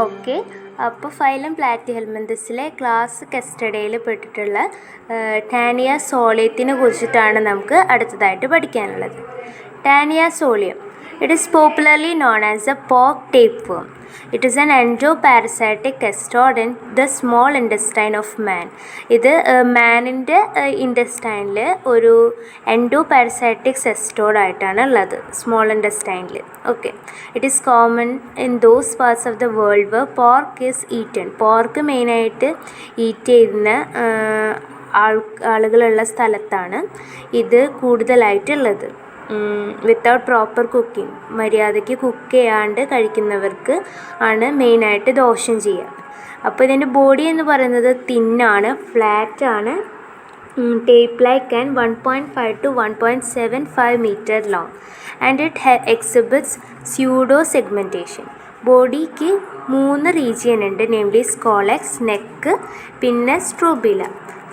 Okay, അപ്പോൾ phylum പ്ലാറ്റിഹെൽമിന്തസിലെ class കസ്റ്റഡിയിൽ പെട്ടിട്ടുള്ള ടാനിയ സോളിയത്തിനെ കുറിച്ചിട്ടാണ് നമുക്ക് അടുത്തതായിട്ട് പഠിക്കാനുള്ളത്. Taenia solium, it is popularly known as a pork tapeworm. It is an endoparasitic cestode in the small intestine of man. ഇത് മാനിൻ്റെ ഇൻഡസ്റ്റൈനിൽ ഒരു എൻഡോപാരസൈറ്റിക് സെസ്റ്റോഡായിട്ടാണ് ഉള്ളത്, സ്മോൾ ഇൻഡസ്റ്റൈനിൽ. Okay, it is common in those parts of the world where pork is eaten. Pork മെയിനായിട്ട് eat ചെയ്യുന്ന ആളുകളുള്ള സ്ഥലത്താണ് ഇത് കൂടുതലായിട്ടുള്ളത്. വിത്തൗട്ട് പ്രോപ്പർ കുക്കിംഗ്, മര്യാദയ്ക്ക് കുക്ക് ചെയ്യാണ്ട് കഴിക്കുന്നവർക്ക് ആണ് മെയിനായിട്ട് ദോഷം ചെയ്യുക. അപ്പോൾ ഇതിൻ്റെ ബോഡി എന്ന് പറയുന്നത് തിന്നാണ്, ഫ്ലാറ്റാണ്, tape like and 1.5 to 1.75 meter long, and it exhibits pseudo segmentation. ബോഡിക്ക് 3 റീജിയൻ ഉണ്ട്, നെയിംലി സ്കോളക്സ്, നെക്ക്, പിന്നെ സ്ട്രോബില.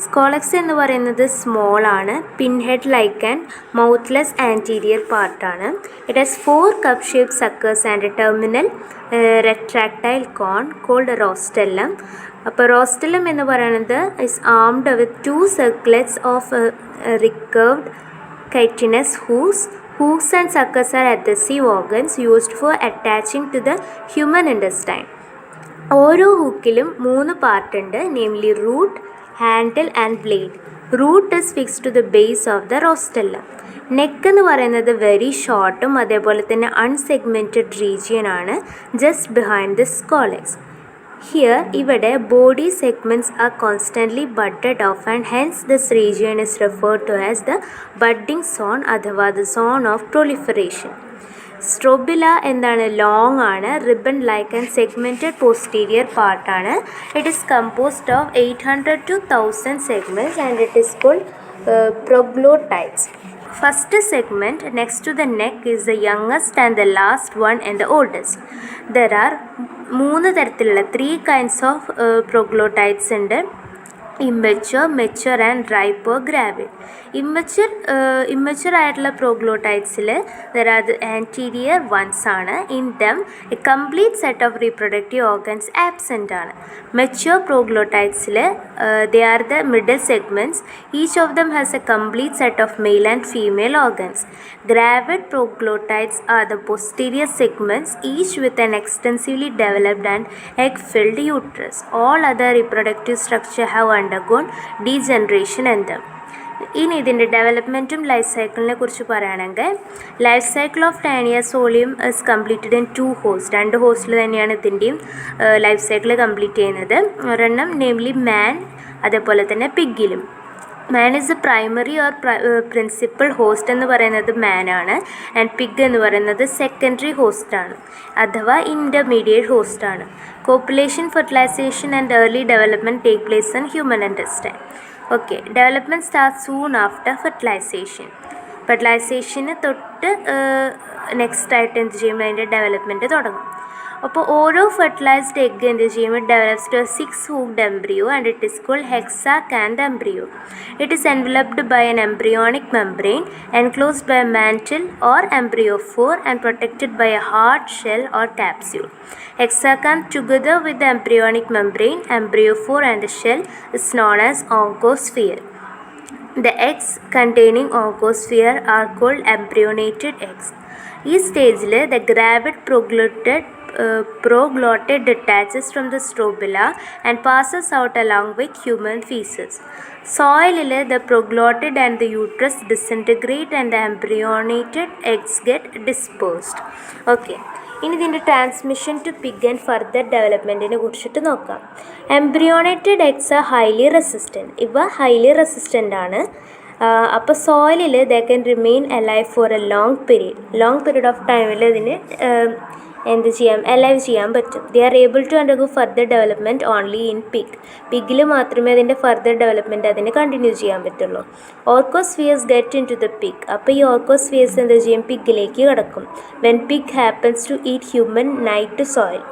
സ്കോളക്സ് എന്ന് പറയുന്നത് സ്മോൾ ആണ്, പിൻഹെഡ് ലൈക്ക് ആൻഡ് മൗത്ത്ലെസ് ആൻറ്റീരിയർ പാർട്ടാണ്. It has 4 cup shaped suckers and a terminal retractile cone called rostellum. അപ്പോൾ rostellum എന്ന് പറയുന്നത് is armed with 2 circlets of recurved chitinous hooks. Hooks and suckers are adhesive organs used for attaching to the human intestine. ഓരോ ഹൂക്കിലും 3 part ഉണ്ട്, namely root, handle and blade. Root is fixed to the base of the rostellum. Neck എന്ന് പറയുന്നത് very ഷോർട്ടും അതേപോലെ തന്നെ unsegmented region ആണ്, just behind the scolex. Here ഇവിടെ body segments are constantly budded off and hence this region is referred to as the budding zone അഥവാ the zone of proliferation. Strobila എന്താണ്, long ആണ്, ribbon like and segmented posterior പാർട്ടാണ്. It is composed of 800 to 1000 segments and it is called proglottides. First segment next to the neck is the youngest and the last one and the oldest. There are 3 തരത്തിലുള്ള 3 kinds of proglottides ഉണ്ട്. Immature, mature and ripe or gravid. Immature ആയിട്ടുള്ള പ്രോഗ്ലോട്ടൈഡ്സിൽ there are the anterior ones ആണ്. In them a complete set of reproductive organs absent ആണ്. Mature പ്രോഗ്ലോട്ടൈഡ്സിൽ they are the middle segments. Each of them has a complete set of male and female organs. Gravid proglottides are the posterior segments, each with an extensively developed and egg-filled uterus. All other reproductive structure have undergone degeneration in them. ഇനി ഇതിൻ്റെ ഡെവലപ്മെൻറ്റും life സൈക്കിളിനെ കുറിച്ച് പറയുകയാണെങ്കിൽ, life cycle of Taenia solium is completed in 2 hosts. 2 ഹോസ്റ്റിൽ തന്നെയാണ് ഇതിൻ്റെയും life cycle complete ചെയ്യുന്നത്. ഒരെണ്ണം നെയിംലി മാൻ, അതേപോലെ തന്നെ പിഗിലും. Man is a primary or principal host എന്ന് പറയുന്നത് മാനാണ്, ആൻഡ് പിഗ് എന്ന് പറയുന്നത് സെക്കൻഡറി ഹോസ്റ്റാണ് അഥവാ ഇൻ്റർമീഡിയറ്റ് ഹോസ്റ്റാണ്. Copulation, fertilization and early development take place in human intestine. Okay, development start soon after fertilization. ഫെർട്ടിലൈസേഷന് തൊട്ട് നെക്സ്റ്റ് ആയിട്ട് എന്ത് ചെയ്യുമ്പോൾ അതിൻ്റെ ഡെവലപ്മെൻറ്റ് തുടങ്ങും. അപ്പോൾ ഓരോ ഫെർട്ടിലൈസ്ഡ് എഗ് എന്ത് ചെയ്യുമ്പോൾ develops to 6 hooked embryo and it is called hexacanth embryo. It is enveloped by an embryonic membrane enclosed by a mantle or embryophore and protected by a hard shell or capsule. Hexacanth together with the embryonic membrane, embryophore and the shell is known as oncosphere. The eggs containing oncosphere are called embryonated eggs. ഈ സ്റ്റേജിൽ the ഗ്രാവിഡ് proglottid detaches from the strobila and passes out along with human feces. Soil, the proglottid and the uterus disintegrate and the embryonated eggs get dispersed. Okay, ഇനി ഇതിൻ്റെ transmission to pig and further ഡെവലപ്മെൻറ്റിനെ കുറിച്ചിട്ട് നോക്കാം. Embryonated eggs are highly resistant. ഇവ highly resistant ആണ്. അപ്പോൾ സോയിലിൽ they can remain alive for a long period of ടൈമിൽ ഇതിന് എന്ത് ചെയ്യാം, അലൈവ് ചെയ്യാൻ പറ്റും. They are able to undergo further development only in പിഗിൽ മാത്രമേ അതിൻ്റെ ഫർദർ ഡെവലപ്മെൻറ്റ് അതിന് കണ്ടിന്യൂ ചെയ്യാൻ പറ്റുള്ളൂ. Oncospheres get into the pig. അപ്പോൾ ഈ ഓർക്കോസ്ഫിയേഴ്സ് എന്ത് ചെയ്യും, പിഗിലേക്ക് കിടക്കും. When pig happens to eat human night soil.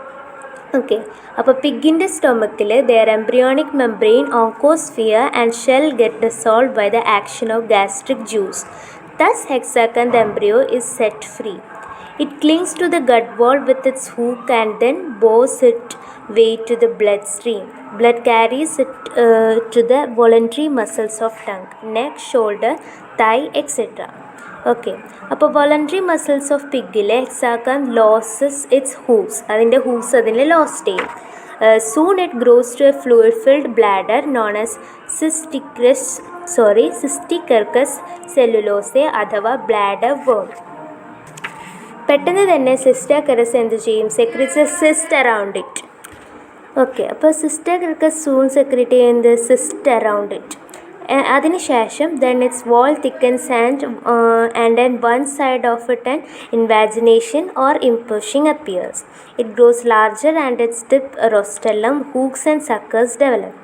Okay, അപ്പോൾ പിഗിൻ്റെ സ്റ്റൊമക്കിൽ there embryonic membrane, oncosphere and shell get dissolve by the action of gastric juice. Thus hexacanth embryo is set free. It clings to the gut wall with its hook and then bores its way to the bloodstream. Blood carries it to the voluntary muscles of tongue, neck, shoulder, thigh, etc. Okay, അപ്പോൾ voluntary muscles of പിഗിലെ hexacanth loses its hooks, അതിൻ്റെ hooks അതിൽ lost ചെയ്യും. Soon it grows to a fluid filled bladder known as cysticercus cellulosae അഥവാ bladder worm. പെട്ടെന്ന് തന്നെ cysticercus എന്ത് ചെയ്യും? Secretes a cyst around it. Okay, അപ്പോൾ സിസ്റ്റർക്കറസ് സൂൺ സെക്രീറ്റ് ചെയ്യുന്നത് സിസ്റ്റ് അറൗണ്ട് ഇറ്റ്. അതിനുശേഷം then its wall thickens and then one side of it an invagination or impushing appears. It grows larger and its tip rostellum, hooks and suckers develop.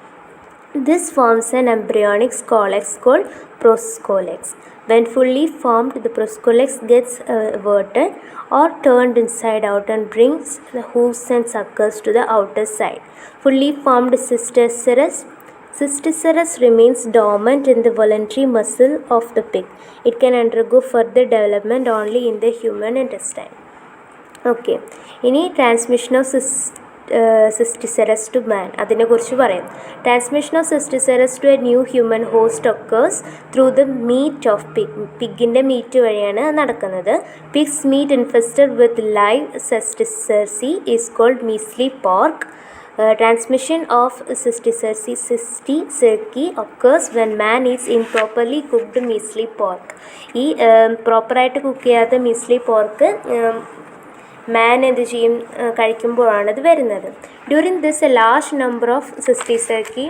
This forms an embryonic scolex called proscolex. When fully formed, the proscolex gets everted or turned inside out and brings the hooks and suckers to the outer side. Fully formed Cysticerus remains dormant in the voluntary muscle of the pig. It can undergo further development only in the human intestine. Okay, ഇനി transmission of cysticercus to man, അതിനെക്കുറിച്ച് പറയാം. Transmission of cysticercus to a new human host occurs through the meat of pig. പിഗിൻ്റെ meat വഴിയാണ് നടക്കുന്നത്. Pig's meat infested with live cysticerci is called measly pork. Transmission of cysticerci occurs when man eats improperly cooked measly pork. ഈ പ്രോപ്പറായിട്ട് cook ചെയ്യാത്ത മീസ്ലി pork മാൻ എന്ത് ചെയ്യും? കഴിക്കുമ്പോഴാണ് ഇത് വരുന്നത്. During this A large number of cysticerci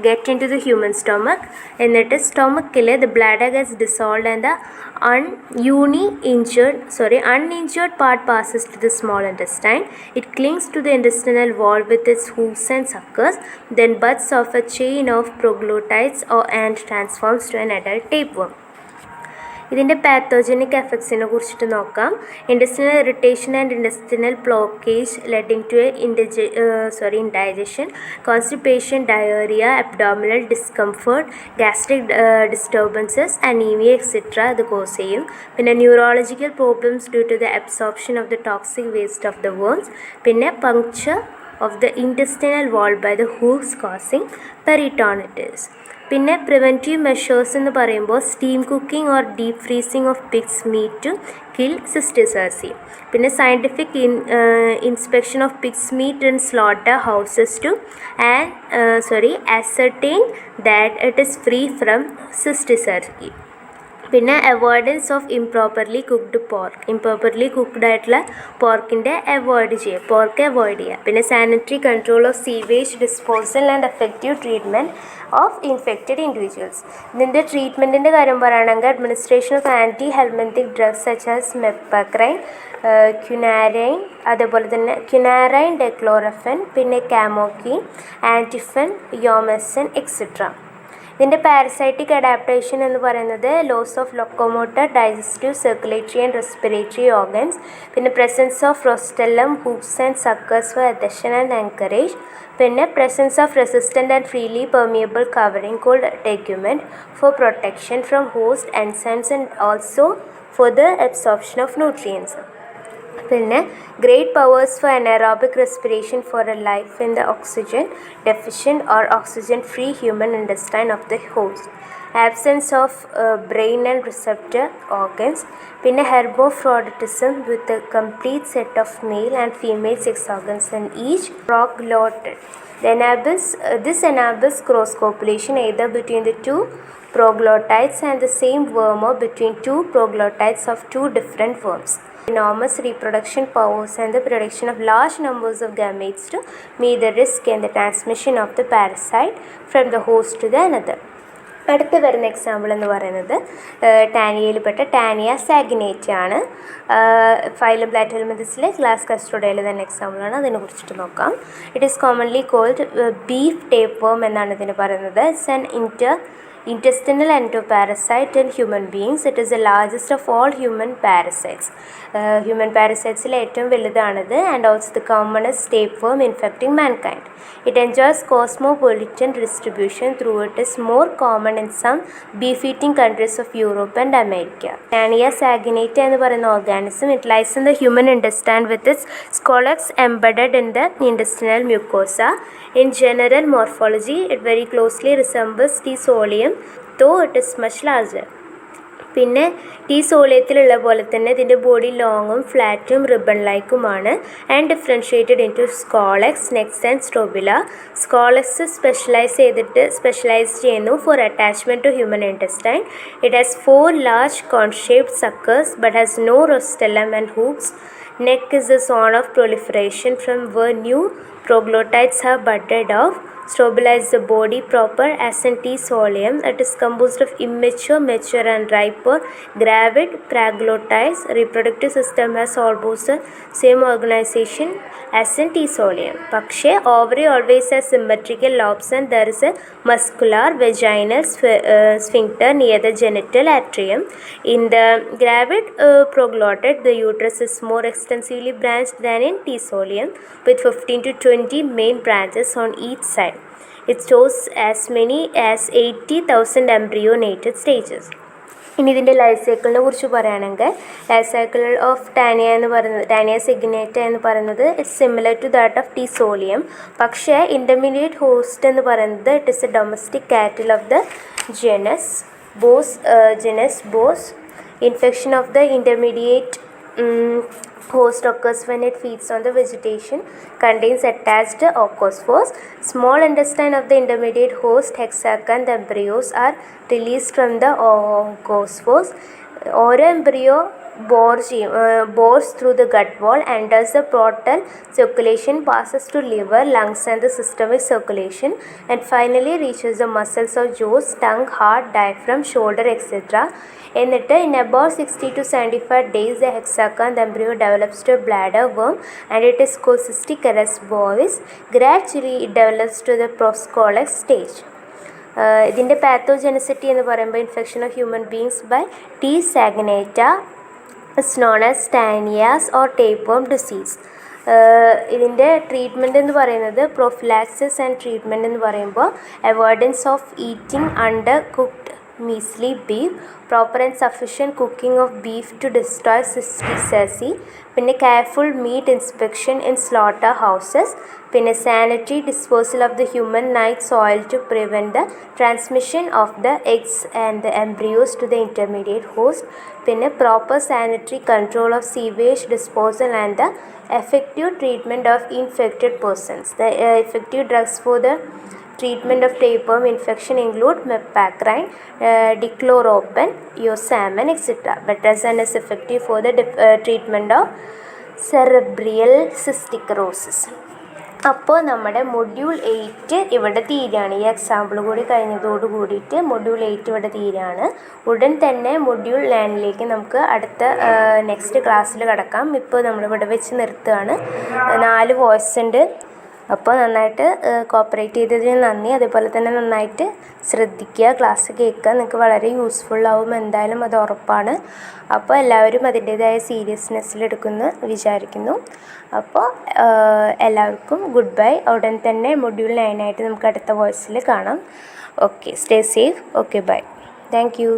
get into the human stomach. എന്നിട്ട് സ്റ്റൊമക്കിൽ the bladder gets dissolved and the uninjured part passes to the small intestine. It clings to the intestinal wall with its hooves and suckers, then buds off a chain of proglottides and transforms to an adult tapeworm. ഇതിൻ്റെ pathogenic എഫക്ട്സിനെ കുറിച്ചിട്ട് നോക്കാം. Intestinal irritation and intestinal blockage leading to indigestion, constipation, diarrhoea, abdominal discomfort, gastric disturbances, anaemia etcetera ഇത് cause ചെയ്യും. പിന്നെ neurological problems due to the absorption of the toxic waste of the worms. പിന്നെ puncture of the intestinal wall by the hooks causing peritonitis. പിന്നെ preventive measures എന്ന് പറയുമ്പോൾ steam cooking or deep freezing of pig's meat to kill cysticerci. പിന്നെ scientific inspection of pig's meat in slaughter houses to ascertain that it is free from cysticerci. പിന്നെ avoidance of improperly cooked pork. Improperly cooked ആയിട്ടുള്ള പോർക്കിൻ്റെ avoid ചെയ്യുക. പിന്നെ sanitary control of sewage disposal and effective treatment of infected individuals. ഇതിൻ്റെ ട്രീറ്റ്മെൻറ്റിൻ്റെ കാര്യം പറയുകയാണെങ്കിൽ administration of anti helminthic drugs such as mepacrine, quinacrine, അതേപോലെ തന്നെ ക്യുനാരൈൻ, ഡെക്ലോറഫൻ, പിന്നെ കാമോക്കിൻ, ആൻറ്റിഫൻ, യോമെസൻ എക്സെട്ര. ഇതിൻ്റെ പാരസൈറ്റിക് അഡാപ്റ്റേഷൻ എന്ന് പറയുന്നത് loss of locomotor, digestive, circulatory and respiratory organs. പിന്നെ presence of rostellum, hooks and suckers for adhesion and anchorage. പിന്നെ presence of resistant and freely permeable covering called tegument for protection from host enzymes and also for the absorption of nutrients. പിന്നെ great powers for anaerobic respiration for a life in the oxygen deficient or oxygen free human intestine of the host. Absence of brain and receptor organs. പിന്നെ hermaphroditism with a complete set of male and female sex organs in each proglottid. This enables cross copulation either between the two proglottides and the same worm or between two proglottides of two different worms. Enormous reproduction powers and the production of large numbers of gametes to meet the risk in the transmission of the parasite from the host to the another. അടുത്ത് വരുന്ന example എന്ന് പറയുന്നത് ടാനിയയിൽപ്പെട്ട ടാനിയ സാഗിനേറ്റ ആണ്. Phylum പ്ലാറ്റിഹെൽമിന്ഥസിലെ class കസ്ട്രോഡയിൽ തന്നെ എക്സാമ്പിളാണ്. അതിനെക്കുറിച്ചിട്ട് നോക്കാം. It is commonly called beef tapeworm എന്നാണ് ഇതിന് പറയുന്നത്. It's an intestinal endoparasite in human beings. It is the largest of all human parasites. Human parasitesile ഏറ്റവും വലുതാണിത്, and also the commonest tapeworm infecting mankind. It enjoys cosmopolitan distribution through it is more common in some beef-eating countries of Europe and America. Taenia saginata എന്ന് പറയുന്ന organism, it lies in the human intestine with its scolex embedded in the intestinal mucosa. In general morphology, it very closely resembles T. soleum, though it is much larger. പിന്നെ T സോളിയത്തിലുള്ള പോലെ തന്നെ ഇതിൻ്റെ body ലോങ്ങും ഫ്ലാറ്റും ribbon ലൈക്കുമാണ് and differentiated into scolex, next and strobila. Scolex specialise ചെയ്യുന്നു for attachment to human intestine. It has 4 large cone-shaped suckers but has no rostellum and hooks. Neck is the zone of proliferation from where new proglottides have budded off. Strobila is the body proper as in T. soleum. It is composed of immature, mature and ripe or gravid proglottides. Reproductive system has almost the same organization as in T. soleum. പക്ഷേ ovary always has symmetrical lobes and there is a muscular vaginal sphincter near the genital atrium. In the gravid proglottid, the uterus is more extensively branched than in T. soleum with 15 to 20 main branches on each side. It stores as many as 80,000 embryonated stages. ഇനി ഇതിൻ്റെ life സൈക്കിളിനെ കുറിച്ച് പറയുകയാണെങ്കിൽ life cycle of Taenia saginata എന്ന് പറയുന്നത് it's similar to that of T solium. പക്ഷേ intermediate host എന്ന് പറയുന്നത് it is a domestic cattle of the genus Bos. Infection of the intermediate host occurs when it feeds on the vegetation, contains attached oncospores. Small intestine of the intermediate host, hexagon, the embryos are released from the oncospores. ഓരോ embryo bores through the gut wall, enters the portal circulation, passes to liver, lungs and the systemic circulation, and finally reaches the muscles of jaws, tongue, heart, diaphragm, shoulder, etc. എന്നിട്ട് in about 60 to 75 days the hexagon, the embryo develops to a bladder worm and it is called cystic arrest bovis. Gradually it develops to the proscolex stage. ഇതിൻ്റെ pathogenicity എന്ന് പറയുമ്പോൾ infection of human beings by T saginata it's known as taeniasis or tapeworm disease. ഇതിൻ്റെ treatment എന്ന് പറയുന്നത് prophylaxis and treatment എന്ന് പറയുമ്പോൾ avoidance of eating under cooked measly beef, proper and sufficient cooking of beef to destroy cysticercise, പിന്നെ careful meat inspection in slaughter houses, പിന്നെ sanitary disposal of the human night soil to prevent the transmission of the eggs and the embryos to the intermediate host, പിന്നെ proper sanitary control of sewage disposal and the effective treatment of infected persons. The effective drugs for the treatment of tapeworm infection include mepacrine, dicloropen, iosamin, etc. Betrazen is effective for the treatment of cerebral cystic cirrhosis. അപ്പോൾ നമ്മുടെ module 8 ഇവിടെ തീരുകയാണ്. ഈ example കൂടി കഴിഞ്ഞതോട് കൂടിയിട്ട് module 8 ഇവിടെ തീരുകയാണ്. ഉടൻ തന്നെ മൊഡ്യൂൾ 9ലേക്ക് നമുക്ക് അടുത്ത നെക്സ്റ്റ് ക്ലാസ്സിൽ കിടക്കാം. ഇപ്പോൾ നമ്മളിവിടെ വെച്ച് നിർത്തുകയാണ്. 4 വോയിസ് ഉണ്ട്. അപ്പോൾ നന്നായിട്ട് കോപ്പറേറ്റ് ചെയ്തതിന് നന്ദി. അതേപോലെ തന്നെ നന്നായിട്ട് ശ്രദ്ധിക്കുക, ക്ലാസ് കേൾക്കുക. നിങ്ങൾക്ക് വളരെ യൂസ്ഫുള്ളാവും, എന്തായാലും അത് ഉറപ്പാണ്. അപ്പോൾ എല്ലാവരും അതിൻ്റേതായ സീരിയസ്നെസ്സിലെടുക്കുമെന്ന് വിചാരിക്കുന്നു. അപ്പോൾ എല്ലാവർക്കും ഗുഡ് ബൈ. ഉടൻ തന്നെ മൊഡ്യൂൾ 9 ആയിട്ട് നമുക്ക് അടുത്ത വോയിസിൽ കാണാം. Okay, stay safe. Okay, bye. Thank U.